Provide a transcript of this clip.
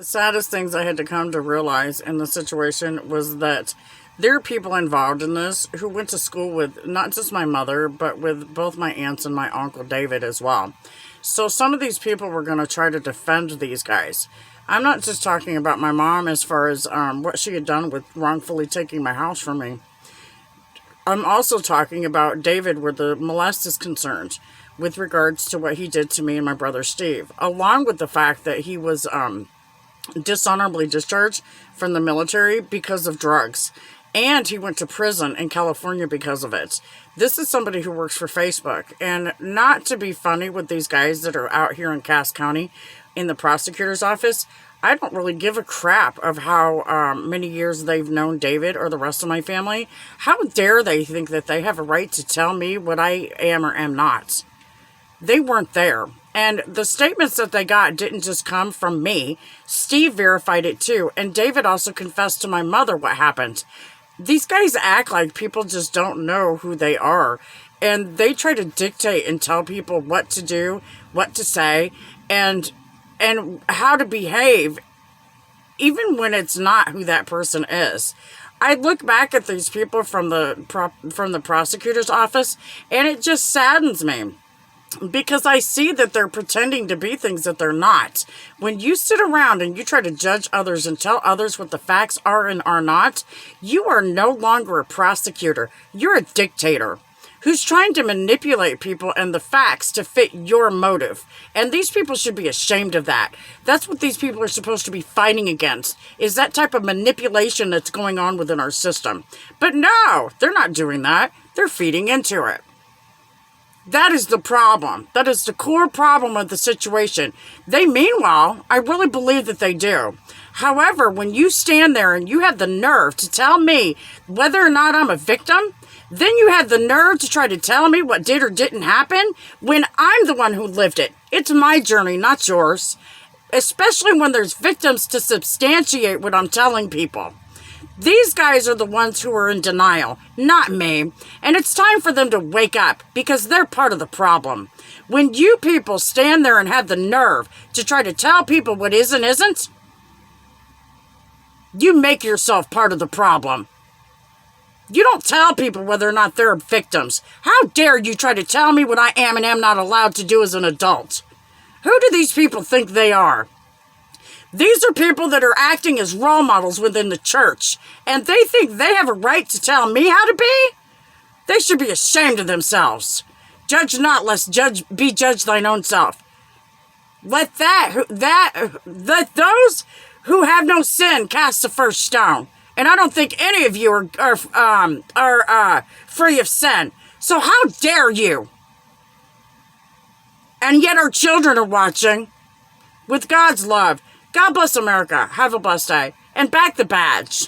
saddest things I had to come to realize in the situation was that there are people involved in this who went to school with not just my mother, but with both my aunts and my uncle David as well. So some of these people were going to try to defend these guys. I'm not just talking about my mom as far as what she had done with wrongfully taking my house from me. I'm also talking about David where the molest is concerned with regards to what he did to me and my brother Steve, along with the fact that he was dishonorably discharged from the military because of drugs. And he went to prison in California because of it. This is somebody who works for Facebook. And not to be funny with these guys that are out here in Cass County in the prosecutor's office, I don't really give a crap of how many years they've known David or the rest of my family. How dare they think that they have a right to tell me what I am or am not? They weren't there. And the statements that they got didn't just come from me. Steve verified it too. And David also confessed to my mother what happened. These guys act like people just don't know who they are. And they try to dictate and tell people what to do, what to say, and how to behave, even when it's not who that person is. I look back at these people from the prosecutor's office, and it just saddens me. Because I see that they're pretending to be things that they're not. When you sit around and you try to judge others and tell others what the facts are and are not, you are no longer a prosecutor. You're a dictator who's trying to manipulate people and the facts to fit your motive. And these people should be ashamed of that. That's what these people are supposed to be fighting against, is that type of manipulation that's going on within our system. But no, they're not doing that. They're feeding into it. That is the problem. That is the core problem of the situation. They mean well. I really believe that they do. However, when you stand there and you have the nerve to tell me whether or not I'm a victim, then you have the nerve to try to tell me what did or didn't happen when I'm the one who lived it. It's my journey, not yours. Especially when there's victims to substantiate what I'm telling people. These guys are the ones who are in denial, not me. And it's time for them to wake up because they're part of the problem. When you people stand there and have the nerve to try to tell people what is and isn't, you make yourself part of the problem. You don't tell people whether or not they're victims. How dare you try to tell me what I am and am not allowed to do as an adult? Who do these people think they are? These are people that are acting as role models within the church, and they think they have a right to tell me how to be? They should be ashamed of themselves. Judge not, lest be judged thine own self. Let those who have no sin cast the first stone. And I don't think any of you are free of sin. So how dare you? And yet our children are watching. With God's love. God bless America. Have a blessed day. And back the badge.